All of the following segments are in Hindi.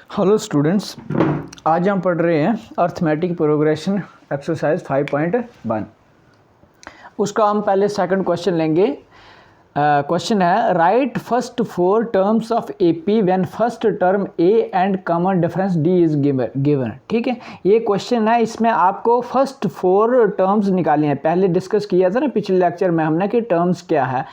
हेलो स्टूडेंट्स, आज हम पढ़ रहे हैं अर्थमेटिक प्रोग्रेशन एक्सरसाइज 5.1। उसका हम पहले सेकंड क्वेश्चन लेंगे। क्वेश्चन है right first 4 terms of AP when first term A and common difference D is given. ठीक है, ये क्वेश्चन है, इसमें आपको फर्स्ट 4 टर्म्स निकालने हैं। पहले डिस्कस किया था ना पिछले लेक्चर में हमने कि टर्म्स क्या है,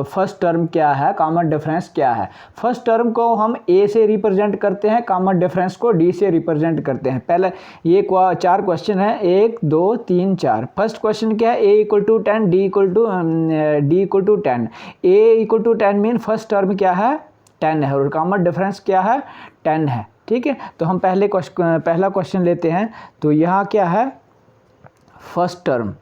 फर्स्ट टर्म क्या है, कॉमन डिफरेंस क्या है। फर्स्ट टर्म को हम ए से रिप्रेजेंट करते हैं, कॉमन डिफरेंस को डी से रिप्रेजेंट करते हैं। पहले ये 4 क्वेश्चन है, 1 2 3 4। फर्स्ट क्वेश्चन क्या है, a equal to 10, d equal to 10। A equal to 10 mean first term क्या है, 10 है, और कॉमन डिफरेंस क्या है, 10 है। ठीक है, तो हम पहला क्वेश्चन लेते हैं। तो यहाँ क्या है, फर्स्ट टर्म।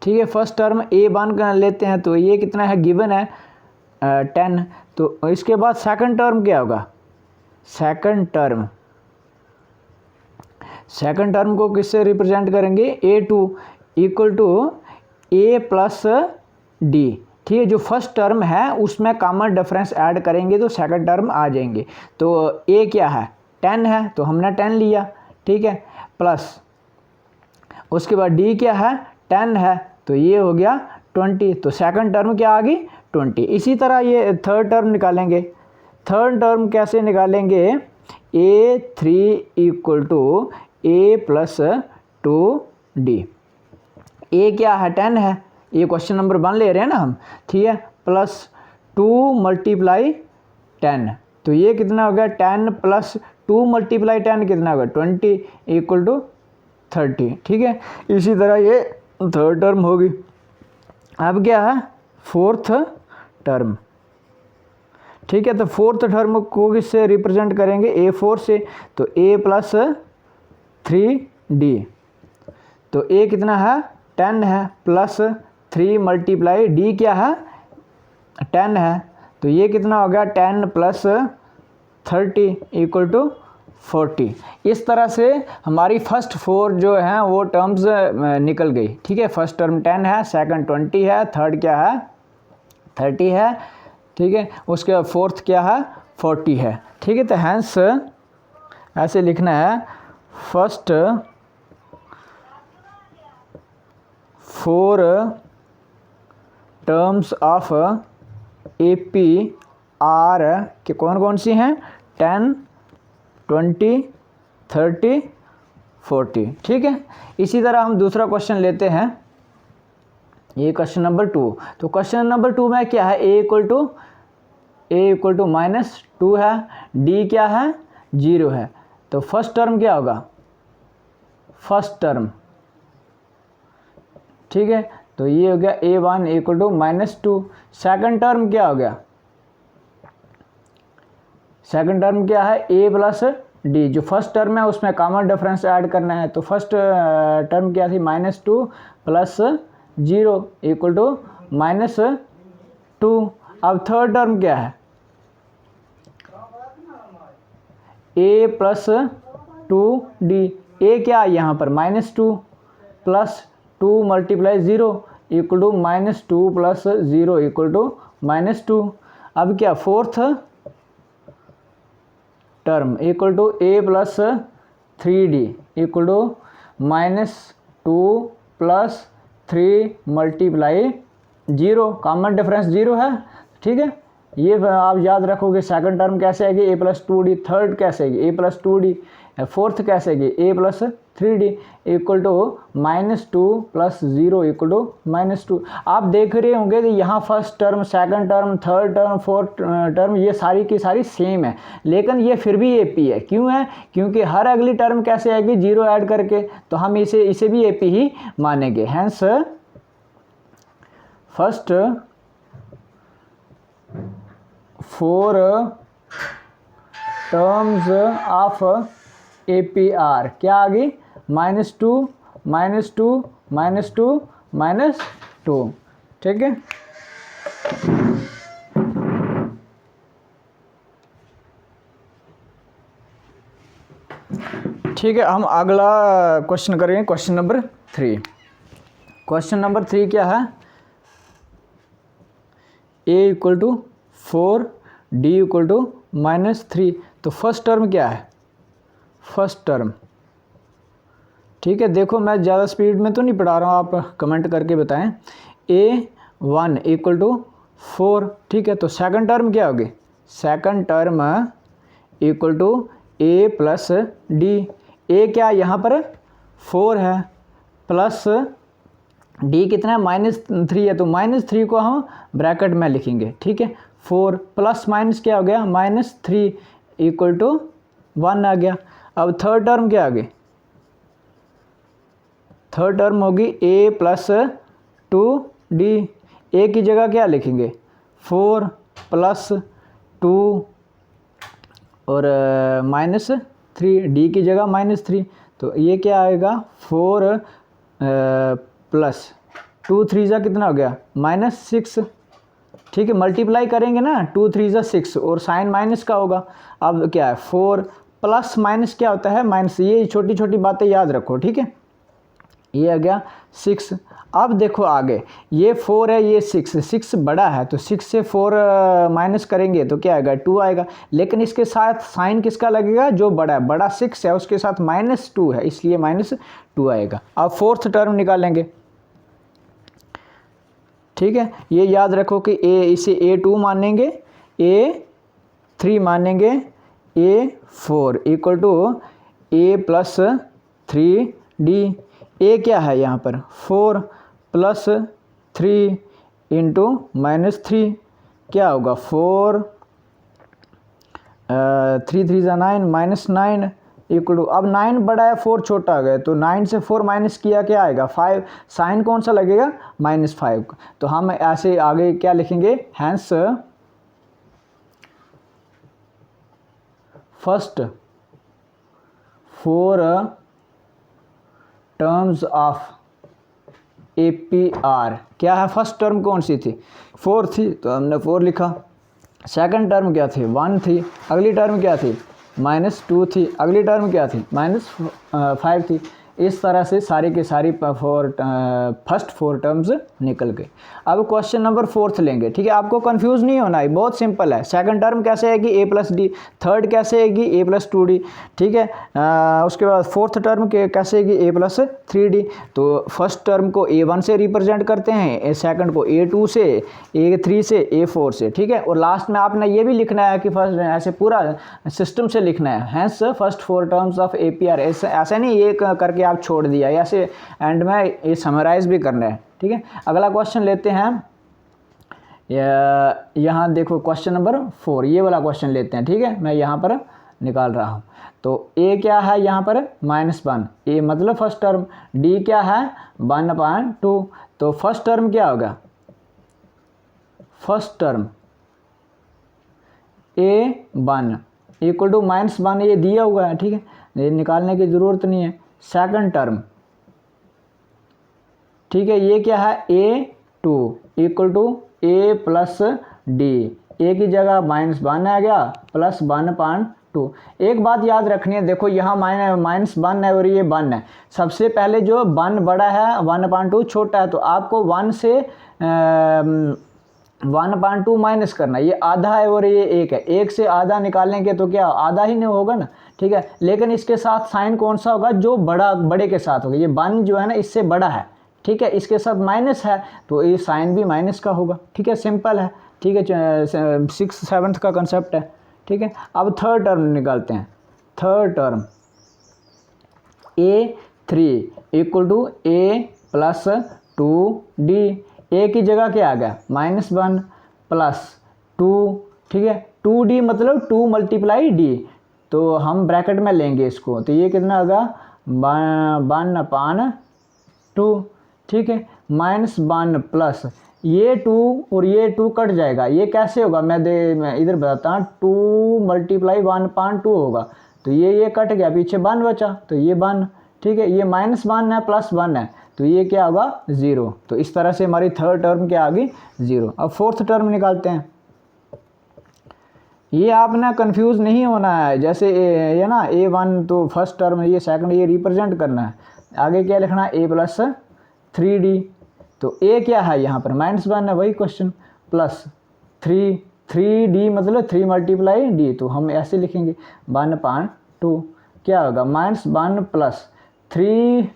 ठीक है, फर्स्ट टर्म ए वन लेते हैं, तो ये कितना है, गिवन है 10। तो इसके बाद सेकंड टर्म क्या होगा, सेकंड टर्म को किससे रिप्रेजेंट करेंगे, a2 equal to A plus D. ठीक है, जो फर्स्ट टर्म है उसमें कॉमन डिफरेंस ऐड करेंगे तो सेकंड टर्म आ जाएंगे। तो ए क्या है, 10 है, तो हमने 10 लिया। ठीक है, प्लस उसके बाद डी क्या है, 10 है, तो ये हो गया 20। तो सेकंड टर्म क्या आ गई, 20। इसी तरह ये थर्ड टर्म निकालेंगे। थर्ड टर्म कैसे निकालेंगे, a3 equal to A plus 2d। A क्या है, 10 है, ये क्वेश्चन नंबर 1 ले रहे हैं ना हम। ठीक है, प्लस 2 मल्टीप्लाई 10, तो ये कितना हो गया, 10 प्लस 2 मल्टीप्लाई 10 कितना होगा, 20 इक्वल टू 30। ठीक है, इसी तरह ये थर्ड टर्म होगी। अब क्या है, फोर्थ टर्म। ठीक है, तो फोर्थ टर्म को किससे रिप्रेजेंट करेंगे, a4 से, तो a प्लस 3d। तो a कितना है, 10 है, प्लस 3 मल्टीप्लाई डी क्या है, 10 है, तो ये कितना हो गया, 10 प्लस 30 इक्वल टू 40। इस तरह से हमारी फर्स्ट 4 जो हैं वो टर्म्स निकल गई। ठीक है, फर्स्ट टर्म 10 है, सेकंड 20 है, थर्ड क्या है, 30 है। ठीक है, उसके बाद फोर्थ क्या है, 40 है। ठीक है, तो हैंस ऐसे लिखना है, first 4 terms of AP are कि कौन कौन सी हैं, 10, 20, 30, 40। ठीक है, इसी तरह हम दूसरा क्वेश्चन लेते हैं, ये क्वेश्चन नंबर 2। तो क्वेश्चन नंबर 2 में क्या है, ए इक्वल टू -2 है, डी क्या है, 0 है। तो फर्स्ट टर्म क्या होगा, फर्स्ट टर्म। ठीक है, तो ये हो गया a1 equal to -2। Second term क्या हो गया, सेकंड टर्म क्या है, a प्लस डी। जो फर्स्ट टर्म है उसमें कॉमन डिफरेंस ऐड करना है, तो फर्स्ट टर्म क्या थी, -2 प्लस 0 इक्वल टू -2। अब थर्ड टर्म क्या है, a प्लस 2d। a क्या है यहाँ पर, -2 plus 2 multiply 0 equal to -2 plus 0 equal to -2। अब क्या, fourth term equal to a plus 3d equal to -2 plus 3 multiply 0, common difference 0 है। ठीक है, ये आप याद रखोगे। सेकंड टर्म कैसे आएगी, a प्लस 2d। थर्ड कैसे आएगी, a प्लस 2d। फोर्थ कैसे आएगी, a plus 3d equal to -2 plus 0 equal to -2। आप देख रहे होंगे कि यहाँ first term, second term, third term, fourth term ये सारी की सारी सेम है, लेकिन ये फिर भी एपी है। क्यों है, क्योंकि हर अगली टर्म कैसे आएगी, 0 ऐड करके, तो हम इसे भी एपी ही मानेंगे। Hence first 4 terms of APR क्या आ गई, -2 -2 -2 -2। ठीक है, ठीक है, हम अगला क्वेश्चन करेंगे, क्वेश्चन नंबर 3। क्वेश्चन नंबर 3 क्या है, a equal to 4, D equal to -3। तो फर्स्ट टर्म क्या है, फर्स्ट टर्म, ठीक है। देखो मैं ज़्यादा स्पीड में तो नहीं पढ़ा रहा हूँ, आप कमेंट करके बताएं। A1 इक्वल टू 4, ठीक है। तो सेकंड टर्म क्या होगी, second term equal to A plus d. A क्या यहाँ पर 4 है, प्लस डी कितना है -3 है, तो -3 को हम ब्रैकेट में लिखेंगे, ठीक है। 4 प्लस माइनस क्या हो गया -3 इक्वल टू 1 आ गया। अब थर्ड टर्म क्या आ गई, थर्ड टर्म होगी A प्लस 2D। ए की जगह क्या लिखेंगे 4 प्लस 2 और -3, डी की जगह -3, तो ये क्या आएगा 4 प्लस 2 3 जा कितना हो गया -6, ठीक है। मल्टीप्लाई करेंगे ना, 2 3 जा 6 और साइन माइनस का होगा। अब क्या है 4 प्लस माइनस क्या होता है माइनस, ये छोटी छोटी बातें याद रखो, ठीक है। ये आ गया 6। अब देखो आगे, ये 4 है, ये 6 बड़ा है, तो 6 से 4 माइनस करेंगे तो क्या आएगा 2 आएगा। लेकिन इसके साथ साइन किसका लगेगा, जो बड़ा है, बड़ा 6 है उसके साथ -2 है, इसलिए -2 आएगा। अब फोर्थ टर्म निकालेंगे, ठीक है। ये याद रखो कि इसे A2 मानेंगे, A3 मानेंगे, A4 equal to A plus 3D। A क्या है यहाँ पर 4 प्लस 3 इंटू -3 क्या होगा 4 3 3 जा 9 -9 इक्वल टू, अब 9 बड़ा है 4 छोटा आ गया, तो 9 से 4 माइनस किया क्या आएगा 5, साइन कौन सा लगेगा -5। तो हम ऐसे आगे क्या लिखेंगे, hence first 4 terms of APR क्या है, फर्स्ट टर्म कौन सी थी 4 थी, तो हमने 4 लिखा। सेकंड टर्म क्या थी 1 थी, अगली टर्म क्या थी -2 थी, अगली टर्म क्या थी -5 थी। इस तरह से सारी के सारी फर्स्ट 4 टर्म्स निकल गए। अब क्वेश्चन नंबर 4 लेंगे, ठीक है। आपको कंफ्यूज नहीं होना है, बहुत सिंपल है। सेकंड टर्म कैसे आएगी A प्लस डी, थर्ड कैसे आएगी A प्लस 2D, ठीक है। उसके बाद फोर्थ टर्म कैसे आएगी A प्लस 3D। तो फर्स्ट टर्म को A1 से रिप्रेजेंट करते हैं, सेकंड को A2 से, A3 से, A4 से, ठीक है। और लास्ट में आपने ये भी लिखना है कि फर्स्ट ऐसे पूरा सिस्टम से लिखना है, hence first 4 terms of APR। ऐसा नहीं ये करके आप छोड़ दिया, ऐसे एंड में ये समराइज भी करना है, ठीक है। अगला क्वेश्चन लेते हैं, यहाँ देखो क्वेश्चन नंबर 4, ये वाला क्वेश्चन लेते हैं, ठीक है। मैं यहाँ पर निकाल रहा हूँ। तो A क्या है यहाँ पर -1, A मतलब फर्स्ट टर्म, D क्या है 1/2, तो फर्स्ट टर्म क्या होगा, first term A1 equal to -1, ये दिया हुआ है, ठीक है, ये निकालने की ज़रूरत नहीं है। सेकंड टर्म, ठीक है, ये क्या है A2 equal to A plus D, A की जगह -1 आ गया प्लस 1/2। एक बात याद रखनी है, देखो यहाँ -1 है और ये 1 है। सबसे पहले जो 1 बड़ा है 1/2 छोटा है, तो आपको 1 से 1/2 माइनस करना, ये आधा है और ये 1 है, 1 से आधा निकालेंगे तो क्या आधा ही नहीं होगा ना, ठीक है। लेकिन इसके साथ साइन कौन सा होगा, जो बड़े के साथ होगा। ये 1 जो है ना इससे बड़ा है, ठीक है, इसके साथ माइनस है तो ये साइन भी माइनस का होगा, ठीक है, सिंपल है, ठीक है। 6th 7th का कंसेप्ट है, ठीक है। अब थर्ड टर्म निकालते हैं। Third term A3 equal to A plus 2D, A की जगह क्या आ गया -1 प्लस 2, ठीक है। 2D मतलब 2 मल्टीप्लाई D, तो हम ब्रैकेट में लेंगे इसको, तो ये कितना होगा 1/2, ठीक है। -1 प्लस ये 2 और ये 2 कट जाएगा, ये कैसे होगा मैं इधर बताता हूँ, 2 मल्टीप्लाई 1/2 होगा, तो ये कट गया, पीछे 1 बचा, तो ये 1, ठीक है। ये -1 है प्लस 1 है, तो ये क्या होगा 0। तो इस तरह से हमारी थर्ड टर्म क्या आ गई 0। अब फोर्थ टर्म निकालते हैं। ये आपने कंफ्यूज नहीं होना है, जैसे ये ना A1 तो फर्स्ट टर्म है, ये सेकंड, ये रिप्रेजेंट करना है। आगे क्या लिखना है A प्लस 3D, तो A क्या है यहाँ पर -1 है, वही क्वेश्चन, प्लस 3 3d मतलब 3 मल्टीप्लाई डी, तो हम ऐसे लिखेंगे 1/2 क्या होगा -1 प्लस 3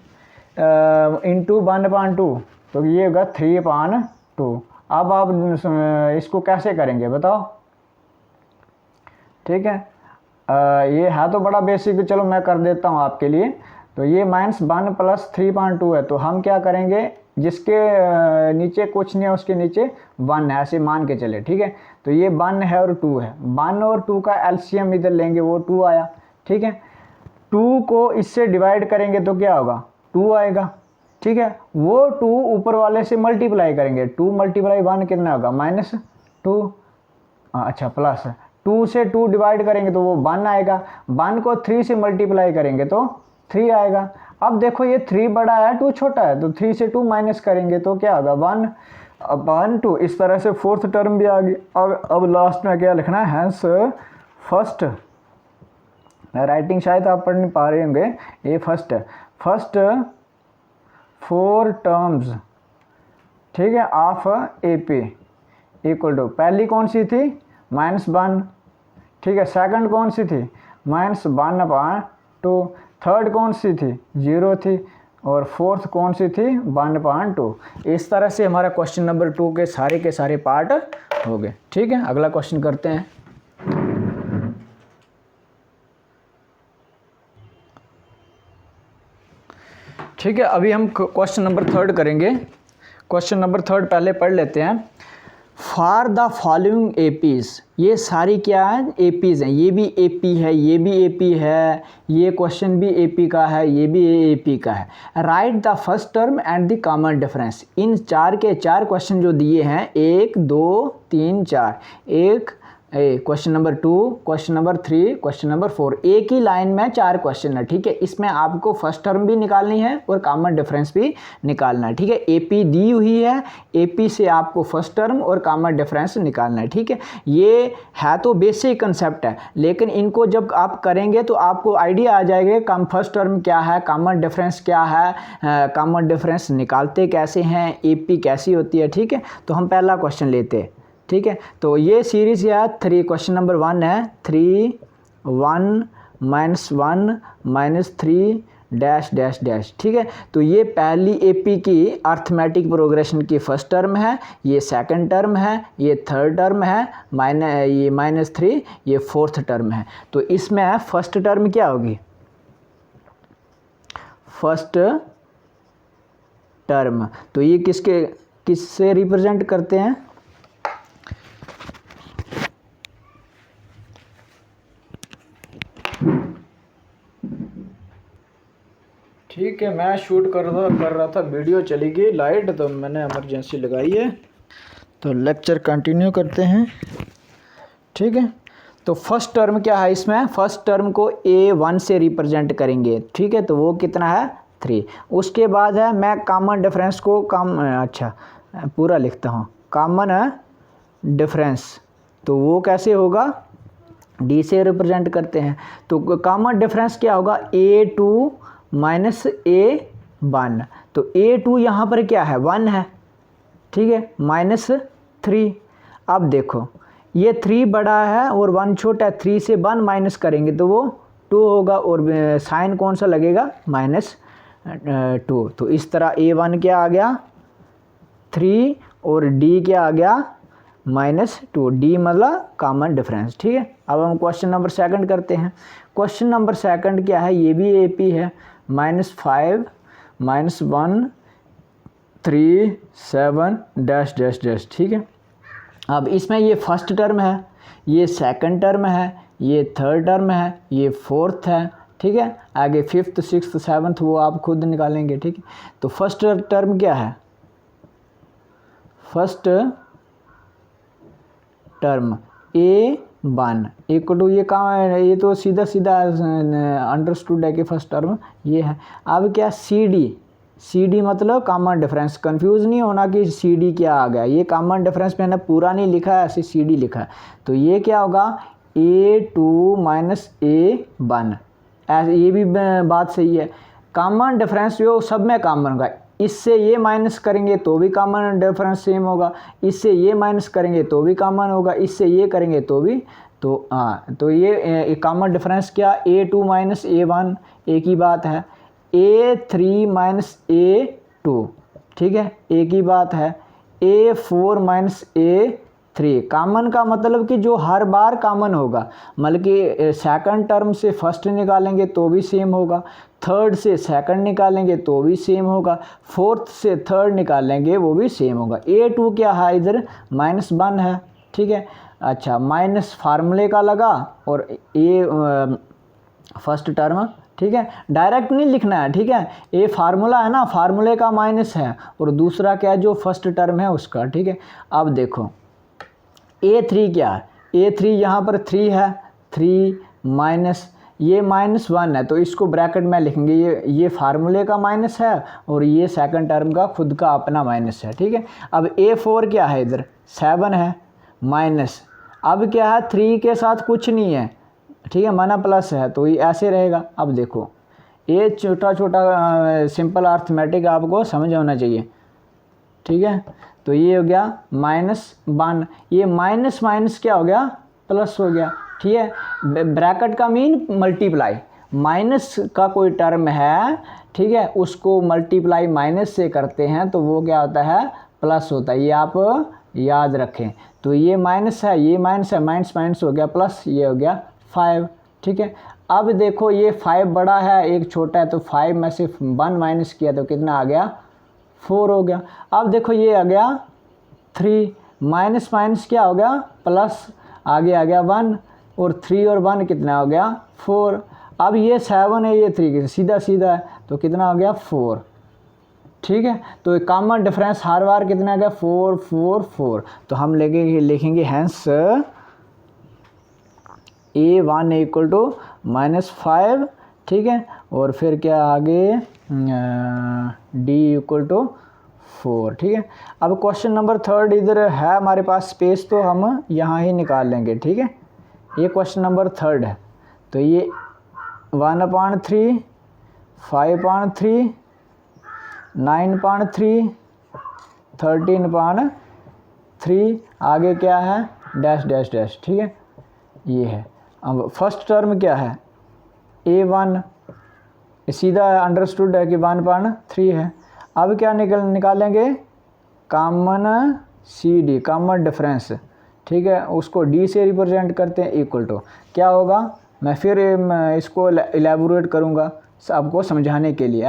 इंटू 1/2, तो ये होगा 3/2। अब आप इसको कैसे करेंगे बताओ, ठीक है। ये है तो बड़ा बेसिक, चलो मैं कर देता हूँ आपके लिए। तो ये -1 प्लस 3/2 है, तो हम क्या करेंगे, जिसके नीचे कुछ नहीं है उसके नीचे 1 है, ऐसे मान के चले, ठीक है। तो ये 1 है और 2 है, 1 और 2 का एलसीएम इधर लेंगे, वो 2 आया, ठीक है। 2 को इससे डिवाइड करेंगे तो क्या होगा, 2 आएगा, ठीक है। वो 2 ऊपर वाले से मल्टीप्लाई करेंगे, 2 × 1 कितना होगा -2, अच्छा प्लस 2 से 2 डिवाइड करेंगे तो वो 1 आएगा, 1 को 3 से मल्टीप्लाई करेंगे तो 3 आएगा। अब देखो ये 3 बड़ा है 2 छोटा है, तो 3 से 2 माइनस करेंगे तो क्या होगा 1/2। इस तरह से फोर्थ टर्म भी आ गई। अब लास्ट में क्या लिखना है, हैंस फर्स्ट, राइटिंग शायद आप पढ़ नहीं पा रहे होंगे, ये फर्स्ट 4 टर्म्स, ठीक है, ऑफ AP इक्वल टू, पहली कौन सी थी -1, ठीक है। सेकंड कौन सी थी -1/2, थर्ड कौन सी थी 0 थी, और फोर्थ कौन सी थी 1/2। इस तरह से हमारा क्वेश्चन नंबर 2 के सारे पार्ट हो गए, ठीक है। अगला क्वेश्चन करते हैं। ठीक है, अभी हम क्वेश्चन नंबर 3 करेंगे। क्वेश्चन नंबर 3 पहले पढ़ लेते हैं। फॉर द फॉलोइंग APs, ये सारी क्या है APs हैं, ये भी AP है, ये भी AP है, ये क्वेश्चन भी AP का है, ये भी AP का है। Write the first term and the common difference, इन 4 के 4 क्वेश्चन जो दिए हैं 1 2 3 4, question number 2, question number 3, question number 4, एक ही लाइन में 4 क्वेश्चन है, ठीक है। इसमें आपको फर्स्ट टर्म भी निकालनी है और कॉमन डिफरेंस भी निकालना है, ठीक है। AP दी हुई है, AP से आपको फर्स्ट टर्म और कॉमन डिफरेंस निकालना है, ठीक है। ये है तो बेसिक कंसेप्ट है, लेकिन इनको जब आप करेंगे तो आपको आइडिया आ जाएगा कम फर्स्ट टर्म क्या है, कॉमन डिफरेंस क्या है, कॉमन डिफरेंस निकालते कैसे हैं, AP कैसी होती है, ठीक है। तो हम पहला क्वेश्चन लेते हैं, ठीक है। तो ये सीरीज या 3, क्वेश्चन नंबर 1 है 3 1 -1 -3 डैश डैश डैश, ठीक है। तो ये पहली AP की अर्थमेटिक प्रोग्रेशन की फर्स्ट टर्म है, ये सेकंड टर्म है, ये थर्ड टर्म है, ये -3, ये फोर्थ टर्म है। तो इसमें फर्स्ट टर्म क्या होगी, फर्स्ट टर्म, तो ये किससे रिप्रेजेंट करते हैं, ठीक है। मैं शूट कर रहा था, वीडियो चली गई लाइट, तो मैंने इमरजेंसी लगाई है। तो लेक्चर कंटिन्यू करते हैं, ठीक है। तो फर्स्ट टर्म क्या है, इसमें फर्स्ट टर्म को A1 से रिप्रेजेंट करेंगे, ठीक है। तो वो कितना है 3। उसके बाद है, मैं कॉमन डिफरेंस को पूरा लिखता हूँ, कॉमन डिफरेंस, तो वो कैसे होगा, D से रिप्रेजेंट करते हैं। तो कॉमन डिफरेंस क्या होगा, A2 -A1, तो A2 यहाँ पर क्या है 1 है, ठीक है, -3। अब देखो ये 3 बड़ा है और 1 छोटा है, 3 से 1 माइनस करेंगे तो वो 2 होगा, और साइन कौन सा लगेगा -2। तो इस तरह A1 क्या आ गया 3 और D क्या आ गया -2, D मतलब कॉमन डिफरेंस, ठीक है। अब हम क्वेश्चन नंबर 2 करते हैं। क्वेश्चन नंबर 2 क्या है, ये भी AP है, -5 -1 3 7 डैश डैश डैश, ठीक है। अब इसमें ये फर्स्ट टर्म है, ये सेकंड टर्म है, ये थर्ड टर्म है, ये फोर्थ है, ठीक है। आगे 5th 6th 7th वो आप खुद निकालेंगे, ठीक है। तो फर्स्ट टर्म क्या है, first term A1 equal to, ये कहाँ है, ये तो सीधा अंडरस्टूड है कि फर्स्ट टर्म ये है। अब क्या CD मतलब कॉमन डिफरेंस, कंफ्यूज नहीं होना कि CD क्या आ गया, ये कॉमन डिफरेंस मैंने पूरा नहीं लिखा है, ऐसे CD लिखा है। तो ये क्या होगा A2 -A1, ऐसे ये भी बात सही है। कॉमन डिफरेंस जो सब में कॉमन होगा, इससे ये माइनस करेंगे तो भी कॉमन डिफरेंस सेम होगा, इससे ये माइनस करेंगे तो भी कॉमन होगा, इससे ये करेंगे तो भी, तो हाँ तो ये कॉमन डिफरेंस क्या, A2 माइनस A1 एक ही बात है, A3 माइनस A2 ठीक है एक ही बात है, A4 माइनस A3 कॉमन का मतलब कि जो हर बार कॉमन होगा, मतलब कि सेकंड टर्म से फर्स्ट निकालेंगे तो भी सेम होगा, थर्ड से सेकंड निकालेंगे तो भी सेम होगा, फोर्थ से थर्ड निकालेंगे वो भी सेम होगा। A2 क्या है इधर -1 है ठीक है। अच्छा माइनस फार्मूले का लगा और फर्स्ट टर्म ठीक है, डायरेक्ट नहीं लिखना है ठीक है, ये फार्मूला है ना, फार्मूले का माइनस है और दूसरा क्या है जो फर्स्ट टर्म है उसका ठीक है। अब देखो A3 क्या है, A3 यहाँ पर 3 है, 3 माइनस ये -1 है तो इसको ब्रैकेट में लिखेंगे, ये फार्मूले का माइनस है और ये सेकंड टर्म का खुद का अपना माइनस है ठीक है। अब A4 क्या है इधर 7 है माइनस, अब क्या है 3 के साथ कुछ नहीं है ठीक है, माना प्लस है तो ये ऐसे रहेगा। अब देखो ये छोटा छोटा सिंपल अर्थमेटिक आपको समझ होना चाहिए ठीक है। तो ये हो गया -1, ये माइनस माइनस क्या हो गया प्लस हो गया ठीक है। ब्रैकेट का मीन मल्टीप्लाई, माइनस का कोई टर्म है ठीक है उसको मल्टीप्लाई माइनस से करते हैं तो वो क्या होता है प्लस होता है, ये आप याद रखें। तो ये माइनस है, ये माइनस है, माइनस माइनस हो गया प्लस, ये हो गया 5 ठीक है। अब देखो ये 5 बड़ा है एक छोटा है तो 5 में से 1 माइनस किया तो कितना आ गया 4 हो गया। अब देखो ये आ गया 3 माइनस माइनस क्या हो गया प्लस, आगे आ गया 1 और 3 और 1 कितना हो गया 4। अब ये 7 है ये 3 सीधा सीधा है तो कितना हो गया 4 ठीक है। तो कॉमन डिफरेंस हर बार कितना आ गया 4 4 4, तो हम लिखेंगे हैंस A1 इक्वल टू -5 ठीक है, और फिर क्या आगे D इक्वल टू 4 ठीक है। अब क्वेश्चन नंबर 3 इधर है हमारे पास स्पेस तो हम यहाँ ही निकाल लेंगे ठीक है। ये क्वेश्चन नंबर 3 है तो ये 1/3 5/3 9/3 13/3 आगे क्या है डैश डैश डैश ठीक है ये है। अब फर्स्ट टर्म क्या है A1 सीधा अंडरस्टूड है कि 1/3 है। अब क्या निकालेंगे कॉमन CD कॉमन डिफरेंस ठीक है, उसको D से रिप्रेजेंट करते हैं इक्वल टू क्या होगा, मैं फिर इसको इलेबोरेट करूँगा आपको समझाने के लिए।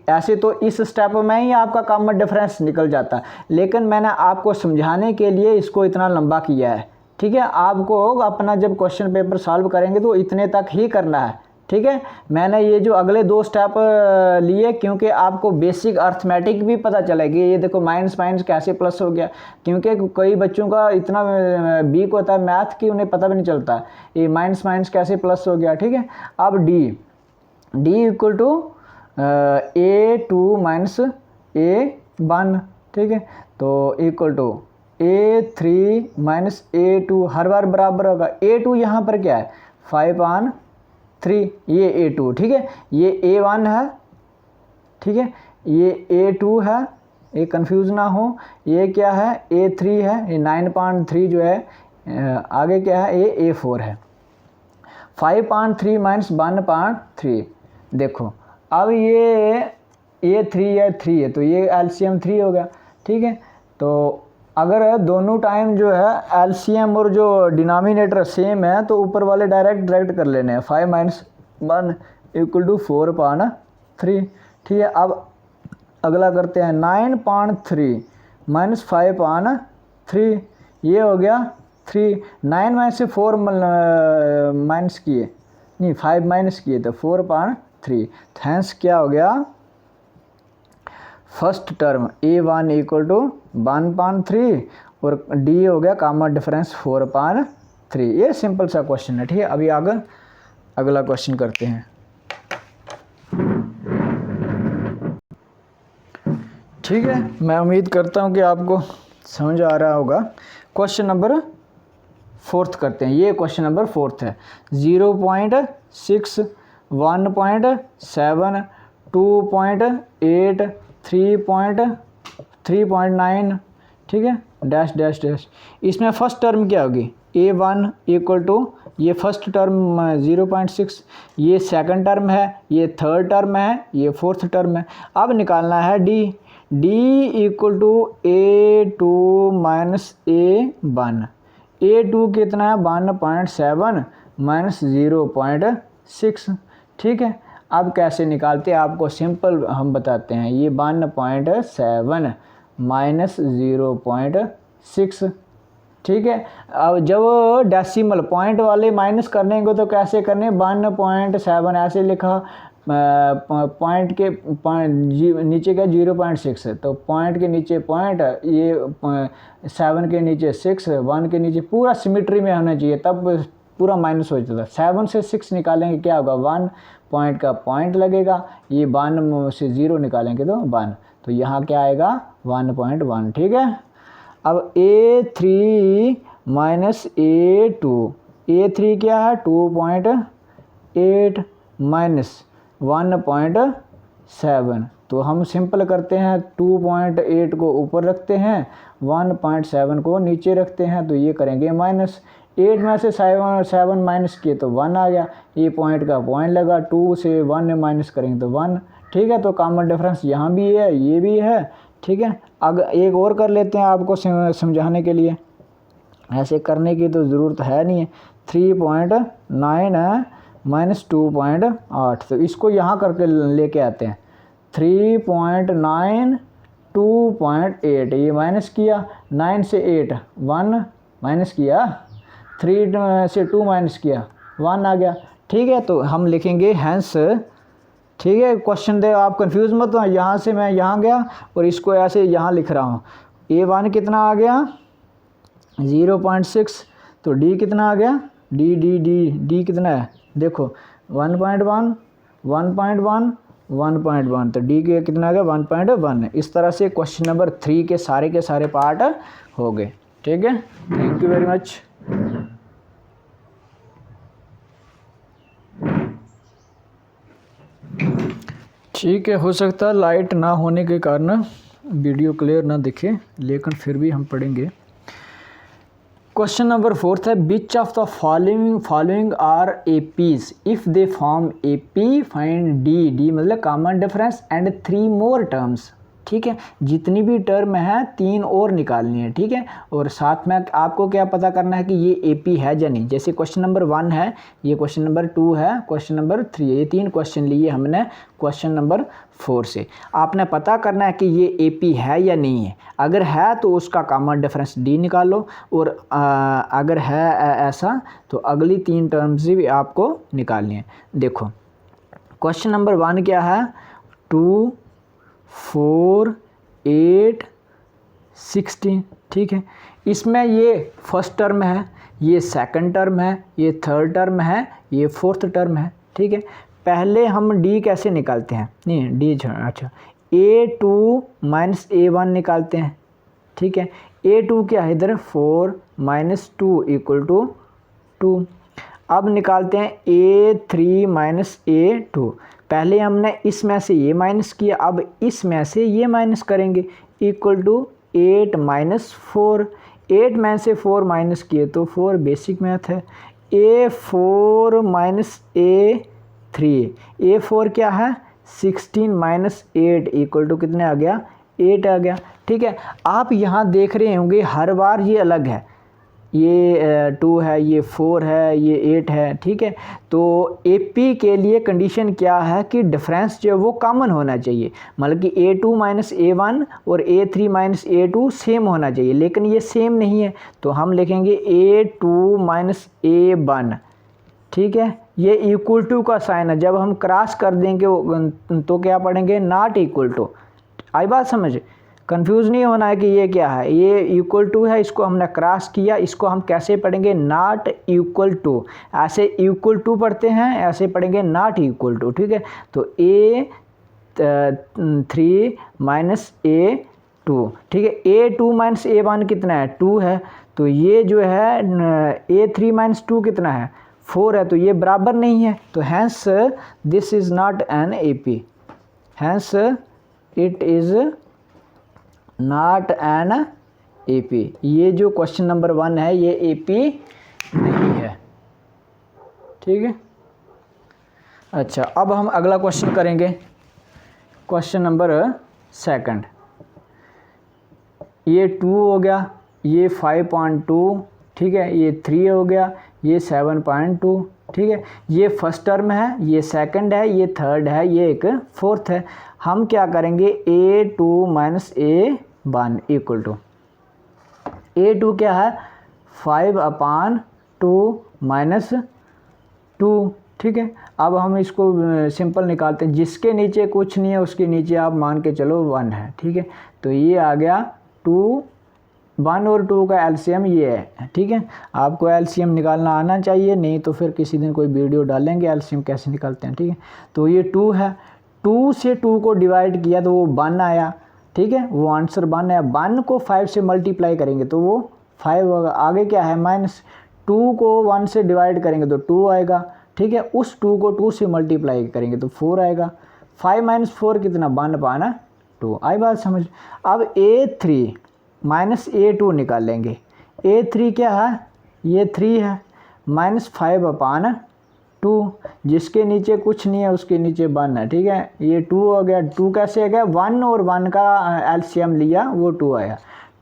ऐसे तो इस स्टेप में ही आपका कॉमन डिफरेंस निकल जाता है, लेकिन मैंने आपको समझाने के लिए इसको इतना लंबा किया है ठीक है। आपको अपना जब क्वेश्चन पेपर सॉल्व करेंगे तो इतने तक ही करना है ठीक है। मैंने ये जो अगले 2 स्टेप लिए क्योंकि आपको बेसिक अर्थमेटिक भी पता चलेगी। ये देखो माइनस माइनस कैसे प्लस हो गया, क्योंकि कई बच्चों का इतना वीक होता है मैथ कि उन्हें पता भी नहीं चलता ये माइनस माइनस कैसे प्लस हो गया ठीक है। अब D equal to A2 minus A1 ठीक है, तो equal to A3 minus A2 हर बार बराबर होगा। A2 यहाँ पर क्या है 5/3 ये A2 ठीक है, ये A1 है ठीक है, ये A2 है, ये कंफ्यूज ना हो। ये क्या है A3 है, ये 9/3 जो है आगे क्या है ये A4 है। 5/3 माइनस 1/3 देखो अब ये 3 है 3 है तो ये LCM 3 हो गया ठीक है। तो अगर दोनों टाइम जो है LCM और जो डिनोमिनेटर सेम है तो ऊपर वाले डायरेक्ट कर लेने हैं। 5 - 1 इक्वल टू 4/3 ठीक है। अब अगला करते हैं 9/3 माइनस 5/3 ये हो गया 3। 9 में से 4 माइनस किए नहीं 5 माइनस किए तो 4/3, हैंस क्या हो गया first term A1 equal to 1/3 और D हो गया कॉमन डिफरेंस 4/3। ये सिंपल सा क्वेश्चन है ठीक है। अभी आगे अगला क्वेश्चन करते हैं ठीक है। मैं उम्मीद करता हूँ कि आपको समझ आ रहा होगा। क्वेश्चन नंबर 4 करते हैं। ये क्वेश्चन नंबर 4 है। 0.6 1.7 2.8 3.9, ठीक है, डैश डैश डैश। इसमें फर्स्ट टर्म क्या होगी, A1 इक्वल टू ये फर्स्ट टर्म 0.6, ये सेकंड टर्म है, ये थर्ड टर्म है, ये फोर्थ टर्म है। अब निकालना है D equal to A2 minus A1। A2 कितना है 1.7 माइनस 0.6, ठीक है। अब कैसे निकालते हैं, आपको सिंपल हम बताते हैं। ये 1.7 माइनस 0.6, ठीक है। अब जब डेसिमल पॉइंट वाले माइनस करने को तो कैसे करने, 1.7 ऐसे लिखा, पॉइंट के नीचे क्या 0.6 है, तो पॉइंट के नीचे पॉइंट, ये 7 के नीचे 6, 1 के नीचे, पूरा सिमिट्री में होना चाहिए, तब पूरा माइनस हो जाता है। 7 से 6 निकालेंगे क्या होगा, 1 पॉइंट का पॉइंट लगेगा, ये 1 से 0 निकालेंगे तो 1, तो यहाँ क्या आएगा 1.1, ठीक है। अब A3 माइनस A2, A3 क्या है 2.8 माइनस 1.7, तो हम सिंपल करते हैं, 2.8 को ऊपर रखते हैं, 1.7 को नीचे रखते हैं, तो ये करेंगे माइनस। 8 में से 7 माइनस किए तो 1 आ गया, ये पॉइंट का पॉइंट लगा, 2 से 1 माइनस करेंगे तो 1, ठीक है। तो कॉमन डिफरेंस यहाँ भी है, ये भी है, ठीक है। अगर एक और कर लेते हैं आपको समझाने के लिए, ऐसे करने की तो ज़रूरत है नहीं है। 3.9 है माइनस 2.8, तो इसको यहाँ करके लेके आते हैं। 3.9 2.8, ये माइनस किया, 9 से 8 1 माइनस किया, 3 से 2 माइनस किया, 1 आ गया, ठीक है। तो हम लिखेंगे हैंस, ठीक है। क्वेश्चन दे आप कंफ्यूज मत हो, यहाँ से मैं यहाँ गया और इसको ऐसे यहाँ लिख रहा हूँ। A1 कितना आ गया 0.6, तो D कितना आ गया, D कितना है देखो 1.1 1.1 1.1, तो D के कितना आ गया 1.1। इस तरह से क्वेश्चन नंबर 3 के सारे पार्ट हो गए, ठीक है। Thank you very much. ठीक है, हो सकता है लाइट ना होने के कारण वीडियो क्लियर ना दिखे, लेकिन फिर भी हम पढ़ेंगे। क्वेश्चन नंबर 4 है, which of the following are APs, if they form AP find d मतलब common difference and 3 more terms, ठीक है। जितनी भी टर्म है 3 और निकालनी है, ठीक है। और साथ में आपको क्या पता करना है कि ये एपी है या नहीं। जैसे क्वेश्चन नंबर 1 है, ये क्वेश्चन नंबर 2 है, क्वेश्चन नंबर 3 है, ये 3 क्वेश्चन लिए हमने क्वेश्चन नंबर 4 से। आपने पता करना है कि ये एपी है या नहीं है। अगर है तो उसका कॉमन डिफरेंस डी निकालो, और अगर है ऐसा तो अगली 3 टर्म्स भी आपको निकालनी है। देखो क्वेश्चन नंबर 1 क्या है, 2 4 8 16, ठीक है। इसमें ये फर्स्ट टर्म है, ये सेकंड टर्म है, ये थर्ड टर्म है, ये फोर्थ टर्म है, ठीक है। पहले हम डी कैसे निकालते हैं, नहीं डी अच्छा, A2 माइनस A1 निकालते हैं, ठीक है। A2 क्या है इधर 4 माइनस 2 इक्वल टू 2। अब निकालते हैं A3 माइनस A2, पहले हमने इसमें से ये माइनस किया, अब इसमें से ये माइनस करेंगे, इक्वल टू 8 माइनस 4। 8 में से 4 माइनस किए तो 4, बेसिक मैथ है। A4 माइनस A3, A4 क्या है 16 माइनस 8 इक्वल टू कितने आ गया 8 आ गया, ठीक है। आप यहाँ देख रहे होंगे हर बार ये अलग है, ये 2 है, ये 4 है, ये 8 है, ठीक है। तो AP के लिए कंडीशन क्या है कि डिफरेंस जो है वो कॉमन होना चाहिए, मतलब कि A2 माइनस A1 और A3 माइनस A2 सेम होना चाहिए, लेकिन ये सेम नहीं है, तो हम लिखेंगे A2 माइनस A1, ठीक है। ये इक्वल टू का साइन है, जब हम क्रॉस कर देंगे तो क्या पढ़ेंगे नॉट इक्वल टू। आई बात समझ, कंफ्यूज नहीं होना है कि ये क्या है, ये इक्वल टू है, इसको हमने क्रॉस किया, इसको हम कैसे पढ़ेंगे नॉट इक्वल टू। ऐसे इक्वल टू पढ़ते हैं, ऐसे पढ़ेंगे नॉट इक्वल टू, ठीक है। तो A3 माइनस A2, ठीक है। A2 माइनस A1 कितना है 2 है, तो ये जो है A3 माइनस 2 कितना है 4 है, तो ये बराबर नहीं है, तो hence this is not an AP। Hence it is not an AP। ये जो क्वेश्चन नंबर 1 है ये AP नहीं है, ठीक है। अच्छा, अब हम अगला क्वेश्चन करेंगे, क्वेश्चन नंबर 2। ये 2 हो गया, ये 5.2, ठीक है, ये 3 हो गया, ये 7.2, ठीक है। ये फर्स्ट टर्म है, ये सेकंड है, ये थर्ड है, ये एक फोर्थ है। हम क्या करेंगे, A2 minus A1 equal to A2 क्या है 5/2 माइनस 2, ठीक है। अब हम इसको सिंपल निकालते हैं, जिसके नीचे कुछ नहीं है उसके नीचे आप मान के चलो 1 है, ठीक है। तो ये आ गया 2, 1 और 2 का एलसीएम ये है, ठीक है। आपको एलसीएम निकालना आना चाहिए, नहीं तो फिर किसी दिन कोई वीडियो डालेंगे एलसीएम कैसे निकालते हैं, ठीक है। तो ये 2 है, 2 से 2 को डिवाइड किया तो वो 1 आया, ठीक है, वो आंसर 1 है। 1 को 5 से मल्टीप्लाई करेंगे तो वो 5 होगा। आगे क्या है, माइनस 2 को 1 से डिवाइड करेंगे तो 2 आएगा, ठीक है। उस 2 को 2 से मल्टीप्लाई करेंगे तो 4 आएगा। 5 माइनस 4 कितना, 1 पाना 2। आई बात समझ। अब A3 माइनस A2 निकाल लेंगे। A3 क्या है, ये 3 है, माइनस 5/2, जिसके नीचे कुछ नहीं है उसके नीचे 1 है, ठीक है। ये 2 हो गया, 2 कैसे आ गया, 1 और 1 का एलसीएम लिया वो 2 आया।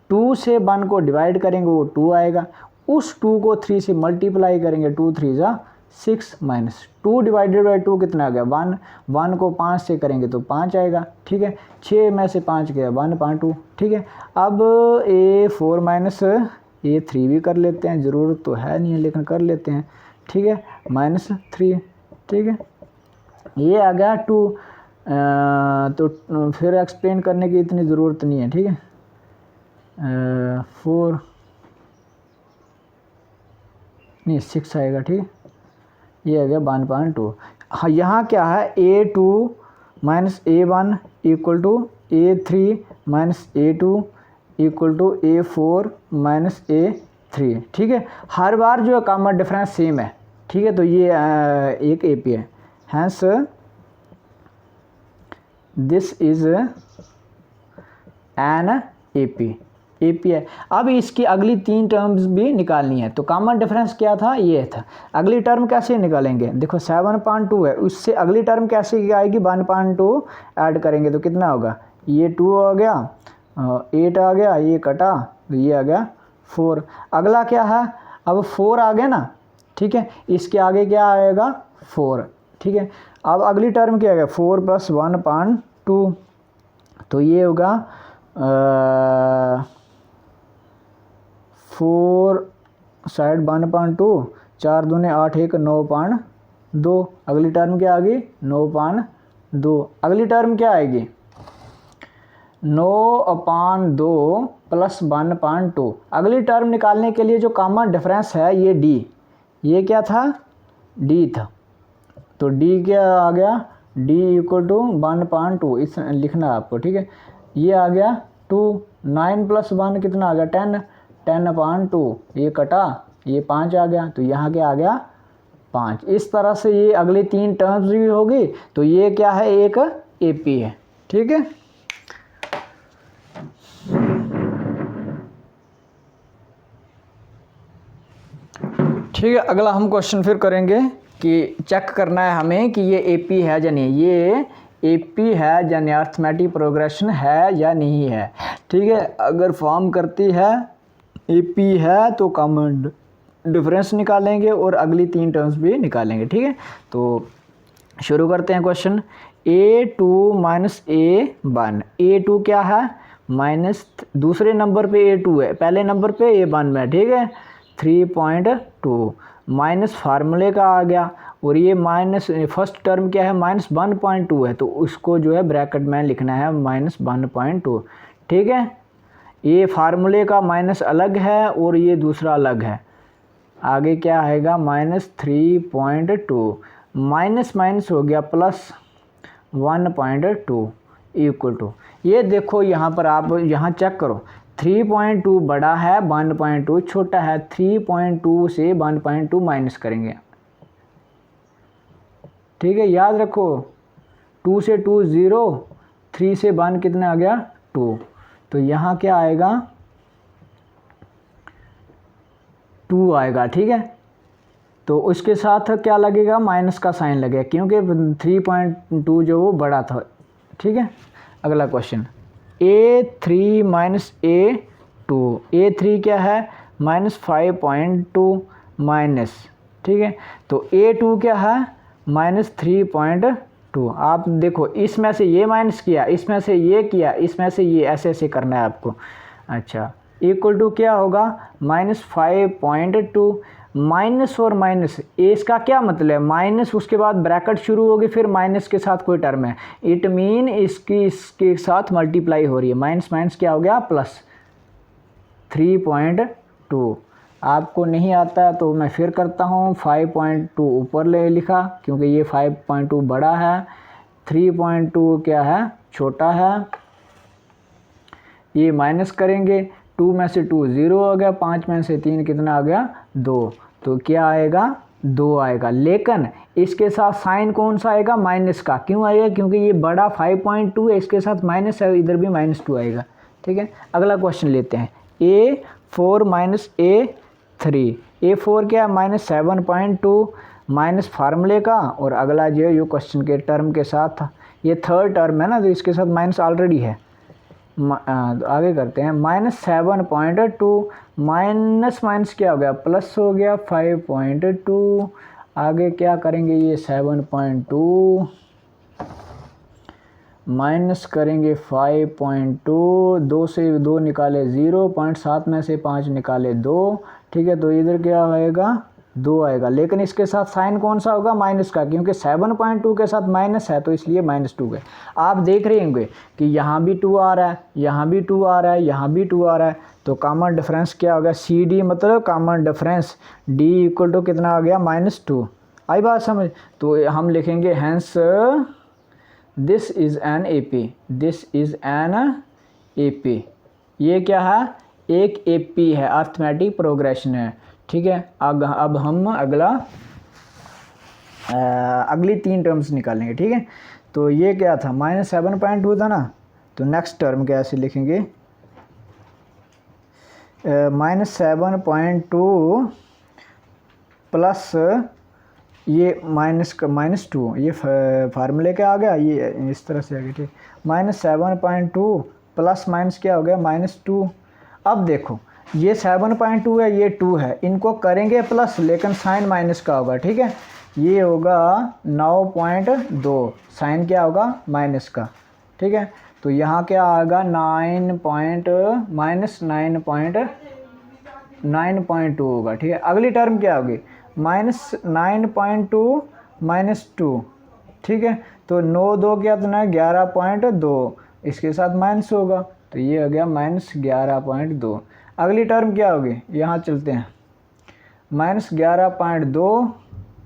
2 से 1 को डिवाइड करेंगे वो 2 आएगा। उस 2 को 3 से मल्टीप्लाई करेंगे, 2 3 जा 6, माइनस 2 डिवाइडेड बाई 2 कितना आ गया 1। 1 को 5 से करेंगे तो 5 आएगा, ठीक है। 6 में से 5 गया 1/2, ठीक है। अब A4 माइनस A3 भी कर लेते हैं, ज़रूरत तो है नहीं है लेकिन कर लेते हैं, ठीक है, माइनस 3, ठीक है। ये आ गया 2, तो फिर एक्सप्लेन करने की इतनी ज़रूरत नहीं है, ठीक है। 4 नहीं 6 आएगा, ठीक है। ये आ गया 1/2। हाँ, यहाँ क्या है, A2 minus A1 equal to A3 minus A2 equal to A4 minus A3, ठीक है। हर बार जो है कॉमन डिफरेंस सेम है, ठीक है। तो ये एक AP है, hence this is an AP है। अब इसकी अगली 3 टर्म्स भी निकालनी है। तो कॉमन डिफरेंस क्या था, ये था। अगली टर्म कैसे निकालेंगे, देखो 7.2 है, उससे अगली टर्म कैसे आएगी, 1.2 ऐड करेंगे तो कितना होगा, ये 2 हो गया, 8 आ गया, ये कटा तो ये आ गया 4। अगला क्या है, अब 4 आ गया ना, ठीक है। इसके आगे क्या आएगा 4, ठीक है। अब अगली टर्म क्या आएगा 4 + 1/2, तो ये होगा 4 साइड 1/2, 4 दूने 8, 1 9/2। अगली टर्म क्या आ गई 9/2। अगली टर्म क्या आएगी 9/2 + 1/2। अगली टर्म निकालने के लिए जो कॉमन डिफरेंस है ये D, ये क्या था D था, तो D क्या आ गया, D इक्वल टू 1/2, इस लिखना है आपको, ठीक है। ये आ गया 2, 9 + 1 कितना आ गया 10, 10/2, ये कटा, ये 5 आ गया, तो यहाँ क्या आ गया 5। इस तरह से ये अगली 3 टर्म्स भी होगी। तो ये क्या है, एक AP है, ठीक है। ठीक है, अगला हम क्वेश्चन फिर करेंगे कि चेक करना है हमें कि ये AP है या नहीं, ये AP है यानी अर्थमेटिक प्रोग्रेशन है या नहीं है, ठीक है। अगर फॉर्म करती है AP है तो कॉमन डिफरेंस निकालेंगे और अगली 3 टर्म्स भी निकालेंगे, ठीक है। तो शुरू करते हैं question. A2 minus A1, A2 क्या है माइनस, दूसरे नंबर पे A2 है, पहले नंबर पे A1 में, ठीक है, 3.2 माइनस फार्मूले का आ गया, और ये माइनस फर्स्ट टर्म क्या है -1.2 है, तो उसको जो है ब्रैकेट में लिखना है -1.2, ठीक है। ये फार्मूले का माइनस अलग है और ये दूसरा अलग है। आगे क्या आएगा -3.2, माइनस माइनस हो गया +1.2 इक्वल टू, ये देखो यहाँ पर आप यहाँ चेक करो, 3.2 बड़ा है 1.2 छोटा है, 3.2 से 1.2 माइनस करेंगे, ठीक है, याद रखो 2 से 2 0, 3 से 1 कितना आ गया 2। तो यहाँ क्या आएगा 2 आएगा, ठीक है। तो उसके साथ क्या लगेगा, माइनस का साइन लगेगा क्योंकि 3.2 जो वो बड़ा था, ठीक है। अगला question A3 minus A2, A3 क्या है -5.2 माइनस, ठीक है। तो A2 क्या है -3.2। आप देखो इसमें से ये माइनस किया, इसमें से ये किया, इसमें से ये, ऐसे ऐसे करना है आपको। अच्छा, इक्वल टू क्या होगा -5.2। माइनस और माइनस, इसका क्या मतलब है, माइनस उसके बाद ब्रैकेट शुरू होगी, फिर माइनस के साथ कोई टर्म है, इट मीन इसके साथ मल्टीप्लाई हो रही है। माइनस माइनस क्या हो गया प्लस 3.2। आपको नहीं आता तो मैं फिर करता हूँ, 5.2 ऊपर ले लिखा क्योंकि ये 5.2 बड़ा है, 3.2 क्या है छोटा है। ये माइनस करेंगे, 2 में से 2 0 हो गया, 5 में से 3 कितना आ गया 2। तो क्या आएगा 2 आएगा। लेकिन इसके साथ साइन कौन सा आएगा, माइनस का। क्यों आएगा, क्योंकि ये बड़ा 5.2 है, इसके साथ माइनस है, इधर भी -2 आएगा, ठीक है। अगला क्वेश्चन लेते हैं A4 माइनस A3। A4 क्या -7.2 माइनस फार्मूले का, और अगला जो क्वेश्चन के टर्म के साथ, ये थर्ड टर्म है ना, तो इसके साथ माइनस ऑलरेडी है। तो आगे करते हैं, -7.2 माइनस माइनस क्या हो गया प्लस हो गया 5.2। आगे क्या करेंगे, ये 7.2 माइनस करेंगे 5.2, 2 से 2 निकाले 0, 0.7 में से 5 निकाले 2, ठीक है। तो इधर क्या आएगा 2 आएगा। लेकिन इसके साथ साइन कौन सा होगा, माइनस का, क्योंकि 7.2 के साथ माइनस है, तो इसलिए -2 है। आप देख रहे होंगे कि यहाँ भी 2 आ रहा है, यहाँ भी 2 आ रहा है, यहाँ भी 2 आ रहा है, तो कॉमन डिफरेंस क्या होगा, CD मतलब common difference D equal to कितना आ गया -2। आई बात समझ। तो हम लिखेंगे hence this is an AP, this is an AP। ये क्या है, एक AP है, अर्थमेटिक प्रोग्रेशन है, ठीक है। अब हम अगली 3 टर्म्स निकालेंगे, ठीक है। तो ये क्या था, -7.2 था ना, तो नेक्स्ट टर्म कैसे लिखेंगे, -7.2 प्लस ये -2, ये फार्मूले क्या आ गया, ये इस तरह से आ गया, ठीक। -7.2 प्लस माइनस क्या हो गया -2। अब देखो ये 7.2 है, ये 2 है, इनको करेंगे प्लस, लेकिन साइन माइनस का होगा, ठीक है। ये होगा 9.2, साइन क्या होगा माइनस का, ठीक है। तो यहाँ क्या आएगा -9.2 होगा, ठीक है। अगली टर्म क्या होगी, -9.2 -2, ठीक है। तो 9 2 क्या इतना है 11.2, इसके साथ माइनस होगा, तो ये हो गया -11.2। अगली टर्म क्या होगी, यहाँ चलते हैं, -11.2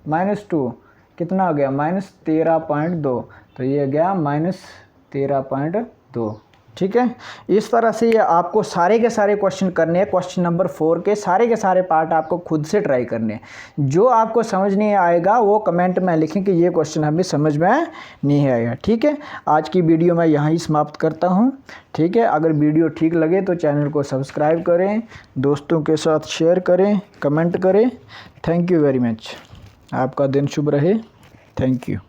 -2 कितना हो गया -13.2, तो ये हो गया -13.2, ठीक है। इस तरह से ये आपको सारे के सारे क्वेश्चन करने हैं। क्वेश्चन नंबर 4 के सारे पार्ट आपको खुद से ट्राई करने हैं। जो आपको समझ नहीं आएगा वो कमेंट में लिखें कि ये क्वेश्चन हमें समझ में नहीं आएगा, ठीक है। आज की वीडियो मैं यहाँ ही समाप्त करता हूँ, ठीक है। अगर वीडियो ठीक लगे तो चैनल को सब्सक्राइब करें, दोस्तों के साथ शेयर करें, कमेंट करें। Thank you very much. आपका दिन शुभ रहे। Thank you.